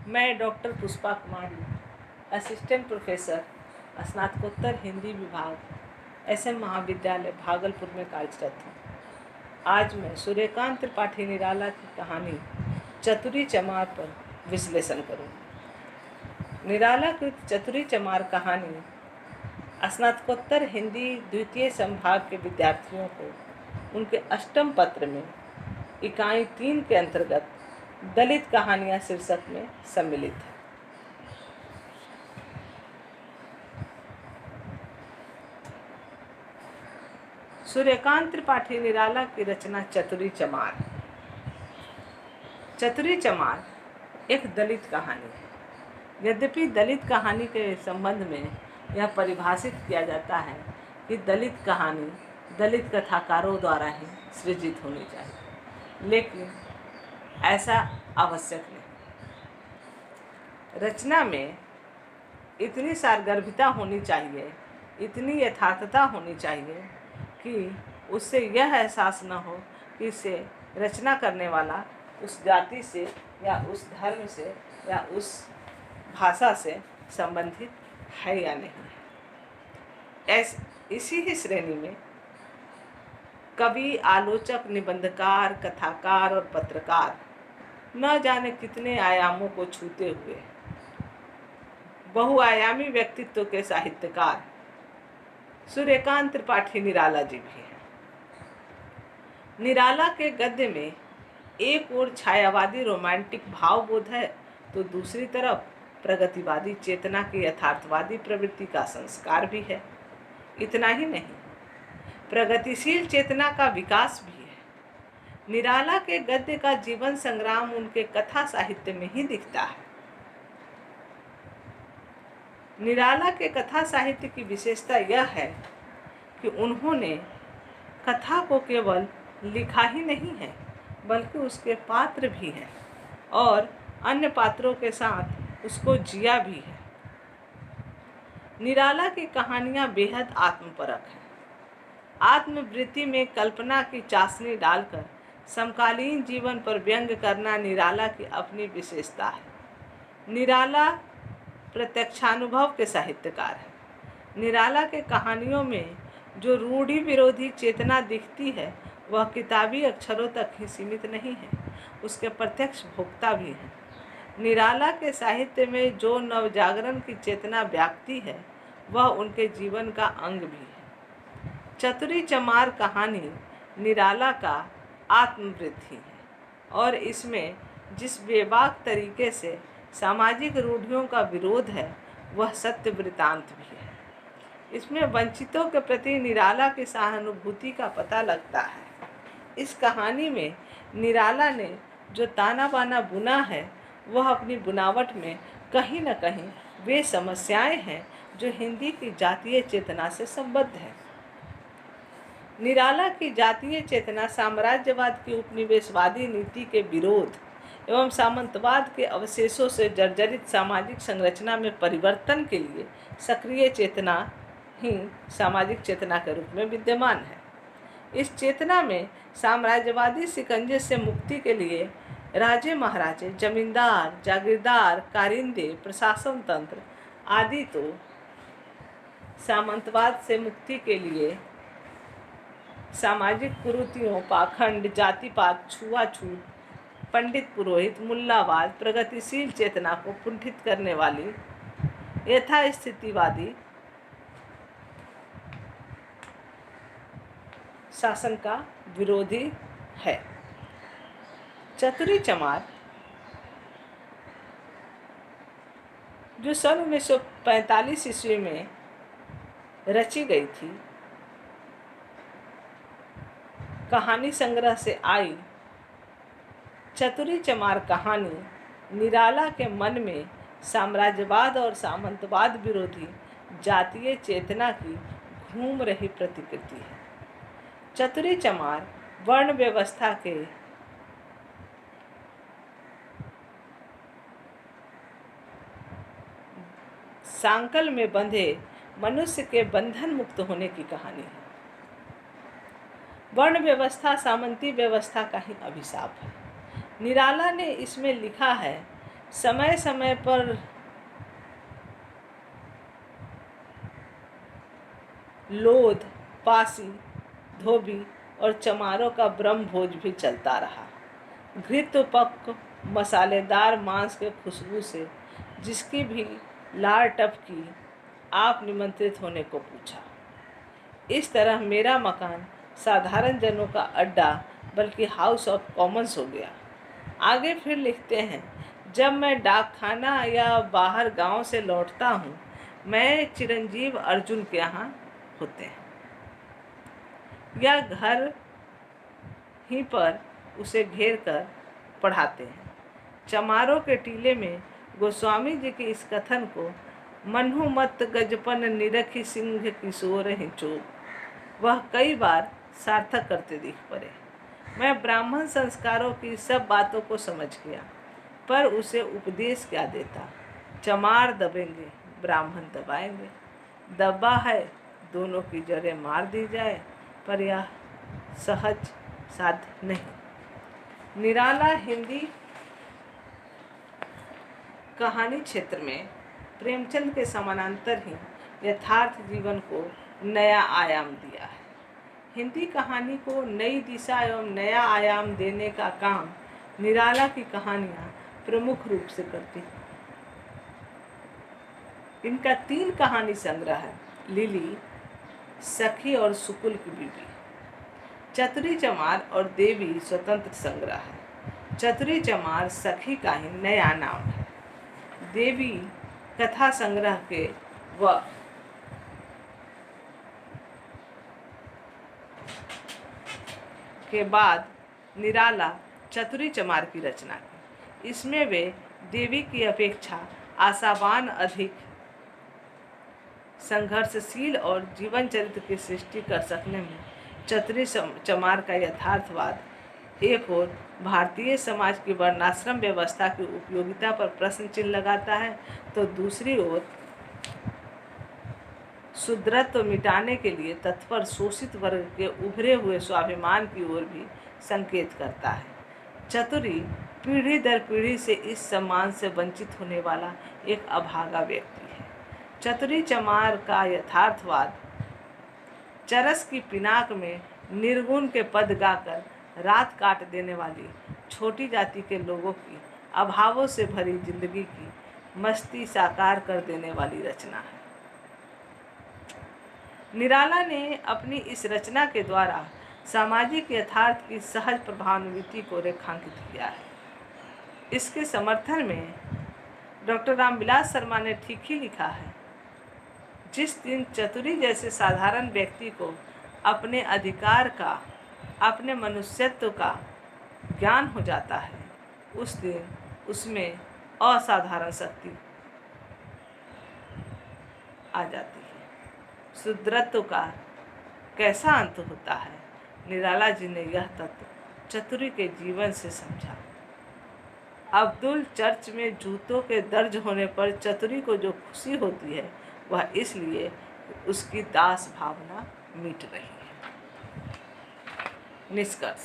मैं डॉक्टर पुष्पा कुमारी, assistant professor, स्नातकोत्तर हिंदी विभाग, SM महाविद्यालय भागलपुर में कार्यरत हूँ। आज मैं सूर्यकांत त्रिपाठी निराला की कहानी चतुरी चमार पर विश्लेषण करूँगी। निराला कृत चतुरी चमार कहानी स्नातकोत्तर हिंदी द्वितीय संभाग के विद्यार्थियों को उनके अष्टम पत्र में इकाई 3 के अंतर्गत दलित कहानियाँ शीर्षक में सम्मिलित है। सूर्यकांत त्रिपाठी निराला की रचना चतुरी चमार। चतुरी चमार एक दलित कहानी है। यद्यपि दलित कहानी के संबंध में यह परिभाषित किया जाता है कि दलित कहानी दलित कथाकारों द्वारा ही सृजित होनी चाहिए, लेकिन ऐसा आवश्यक नहीं। रचना में इतनी सारगर्भिता होनी चाहिए, इतनी यथार्थता होनी चाहिए कि उससे यह एहसास न हो कि इसे रचना करने वाला उस जाति से या उस धर्म से या उस भाषा से संबंधित है या नहीं। इसी ही श्रेणी में कवि, आलोचक, निबंधकार, कथाकार और पत्रकार न जाने कितने आयामों को छूते हुए बहुआयामी व्यक्तित्व के साहित्यकार सूर्यकांत त्रिपाठी निराला जी भी हैं। निराला के गद्य में एक ओर छायावादी रोमांटिक भावबोध है तो दूसरी तरफ प्रगतिवादी चेतना की यथार्थवादी प्रवृत्ति का संस्कार भी है। इतना ही नहीं, प्रगतिशील चेतना का विकास भी है। निराला के गद्य का जीवन संग्राम उनके कथा साहित्य में ही दिखता है। निराला के कथा साहित्य की विशेषता यह है कि उन्होंने कथा को केवल लिखा ही नहीं है, बल्कि उसके पात्र भी हैं और अन्य पात्रों के साथ उसको जिया भी है। निराला की कहानियाँ बेहद आत्मपरक हैं। आत्मवृत्ति में कल्पना की चाशनी डालकर समकालीन जीवन पर व्यंग करना निराला की अपनी विशेषता है। निराला प्रत्यक्षानुभव के साहित्यकार हैं। निराला के कहानियों में जो रूढ़ि विरोधी चेतना दिखती है वह किताबी अक्षरों तक ही सीमित नहीं है, उसके प्रत्यक्ष भोक्ता भी हैं। निराला के साहित्य में जो नवजागरण की चेतना व्याप्ति है वह उनके जीवन का अंग भी है। चतुरी चमार कहानी निराला का आत्मवृत्ति है और इसमें जिस बेबाक तरीके से सामाजिक रूढ़ियों का विरोध है वह सत्य वृतांत भी है। इसमें वंचितों के प्रति निराला की सहानुभूति का पता लगता है। इस कहानी में निराला ने जो ताना बाना बुना है वह अपनी बुनावट में कहीं न कहीं वे समस्याएं हैं जो हिंदी की जातीय चेतना से संबद्ध है। निराला की जातीय चेतना साम्राज्यवाद की उपनिवेशवादी नीति के विरोध एवं सामंतवाद के अवशेषों से जर्जरित सामाजिक संरचना में परिवर्तन के लिए सक्रिय चेतना ही सामाजिक चेतना के रूप में विद्यमान है। इस चेतना में साम्राज्यवादी शिकंजे से मुक्ति के लिए राजे महाराजे, जमींदार, जागीरदार, कारिंदे, प्रशासन तंत्र आदि तो सामंतवाद से मुक्ति के लिए सामाजिक कुरीतियों, पाखंड, जातिपात, छुआछूत, पंडित पुरोहित, मुल्लावाद, प्रगतिशील चेतना को कुंठित करने वाली यथास्थितिवादी शासन का विरोधी है। चतुरी चमार जो सन 1945 ईस्वी में रची गई थी, कहानी संग्रह से आई चतुरी चमार कहानी निराला के मन में साम्राज्यवाद और सामंतवाद विरोधी जातीय चेतना की घूम रही प्रतिकृति है। चतुरी चमार वर्ण व्यवस्था के सांकल में बंधे मनुष्य के बंधन मुक्त होने की कहानी है। वर्ण व्यवस्था सामंती व्यवस्था का ही अभिशाप है। निराला ने इसमें लिखा है समय समय पर लोध, पासी, धोबी और चमारों का ब्रह्म भोज भी चलता रहा। घृत पक मसालेदार मांस के खुशबू से जिसकी भी लार टपकी, आप निमंत्रित होने को पूछा। इस तरह मेरा मकान साधारण जनों का अड्डा बल्कि हाउस ऑफ कॉमन्स हो गया। आगे फिर लिखते हैं, जब मैं डाकखाना या बाहर गांव से लौटता हूँ, मैं चिरंजीव अर्जुन के यहाँ होते हैं या घर ही पर उसे घेर कर पढ़ाते हैं। चमारों के टीले में गोस्वामी जी के इस कथन को मन्हु मत गजपन निरखी सिंह किशोर हिंचो वह कई बार सार्थक करते दिख पड़े। मैं ब्राह्मण संस्कारों की सब बातों को समझ गया, पर उसे उपदेश क्या देता। चमार दबेंगे, ब्राह्मण दबाएंगे। दबा है दोनों की जड़ें मार दी जाए, पर यह सहज साध्य नहीं। निराला हिंदी कहानी क्षेत्र में प्रेमचंद के समानांतर ही यथार्थ जीवन को नया आयाम दिया है। हिंदी कहानी को नई दिशा एवं नया आयाम देने का काम निराला की कहानियाँ प्रमुख रूप से करती हैं। इनका 3 कहानी संग्रह है, लिली, सखी और सुकुल की बीवी। चतुरी चमार और देवी स्वतंत्र संग्रह है। चतुरी चमार सखी का ही नया नाम है। देवी कथा संग्रह के बाद निराला चतुरी चमार की रचना की। इसमें वे देवी की अपेक्षा आशावान, अधिक संघर्षशील और जीवन चरित्र की सृष्टि कर सकने में चतुरी चमार का यथार्थवाद एक ओर भारतीय समाज की वर्णाश्रम व्यवस्था की उपयोगिता पर प्रश्न चिन्ह लगाता है, तो दूसरी ओर शूद्रत्व मिटाने के लिए तत्पर शोषित वर्ग के उभरे हुए स्वाभिमान की ओर भी संकेत करता है। चतुरी पीढ़ी दर पीढ़ी से इस सम्मान से वंचित होने वाला एक अभागा व्यक्ति है। चतुरी चमार का यथार्थवाद चरस की पिनाक में निर्गुण के पद गाकर रात काट देने वाली छोटी जाति के लोगों की अभावों से भरी जिंदगी की मस्ती साकार कर देने वाली रचना है। निराला ने अपनी इस रचना के द्वारा सामाजिक यथार्थ की सहज प्रभावान्विति को रेखांकित किया है। इसके समर्थन में डॉक्टर रामविलास शर्मा ने ठीक ही लिखा है, जिस दिन चतुरी जैसे साधारण व्यक्ति को अपने अधिकार का, अपने मनुष्यत्व का ज्ञान हो जाता है, उस दिन उसमें असाधारण शक्ति आ जाती है। शूद्रत्व का कैसा अंत होता है, निराला जी ने यह तत्व चतुरी के जीवन से समझा। अब्दुल चर्च में जूतों के दर्ज होने पर चतुरी को जो खुशी होती है, वह इसलिए उसकी दास भावना मिट रही है। निष्कर्ष,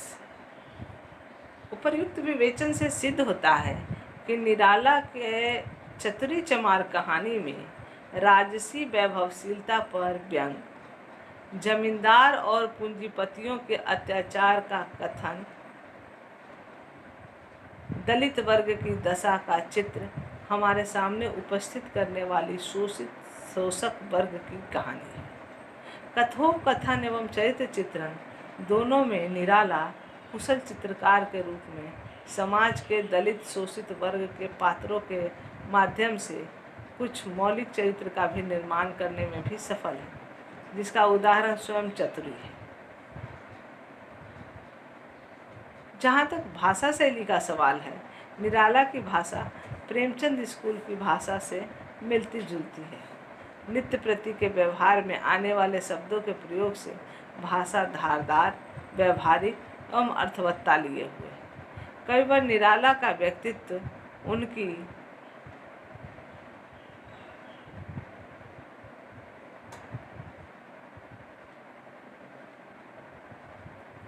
उपर्युक्त विवेचन से सिद्ध होता है कि निराला के चतुरी चमार कहानी में राजसी वैभवशीलता पर व्यंग, जमींदार और पूंजीपतियों के अत्याचार का कथन, दलित वर्ग की दशा का चित्र हमारे सामने उपस्थित करने वाली शोषक वर्ग की कहानी है। कथोपकथन एवं चरित्र चित्रण दोनों में निराला कुशल चित्रकार के रूप में समाज के दलित शोषित वर्ग के पात्रों के माध्यम से कुछ मौलिक चरित्र का भी निर्माण करने में भी सफल है, जिसका उदाहरण स्वयं चतुरी है। जहाँ तक भाषा शैली का सवाल है, निराला की भाषा प्रेमचंद स्कूल की भाषा से मिलती जुलती है। नित्य प्रति के व्यवहार में आने वाले शब्दों के प्रयोग से भाषा धारदार, व्यवहारिक एवं अर्थवत्ता लिए हुए। कई बार निराला का व्यक्तित्व उनकी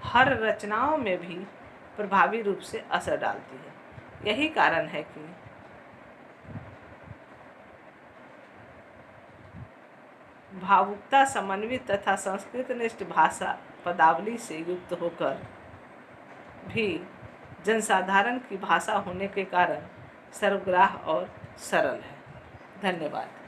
हर रचनाओं में भी प्रभावी रूप से असर डालती है। यही कारण है कि भावुकता समन्वित तथा संस्कृतनिष्ठ भाषा पदावली से युक्त होकर भी जनसाधारण की भाषा होने के कारण सर्वग्राह और सरल है। धन्यवाद।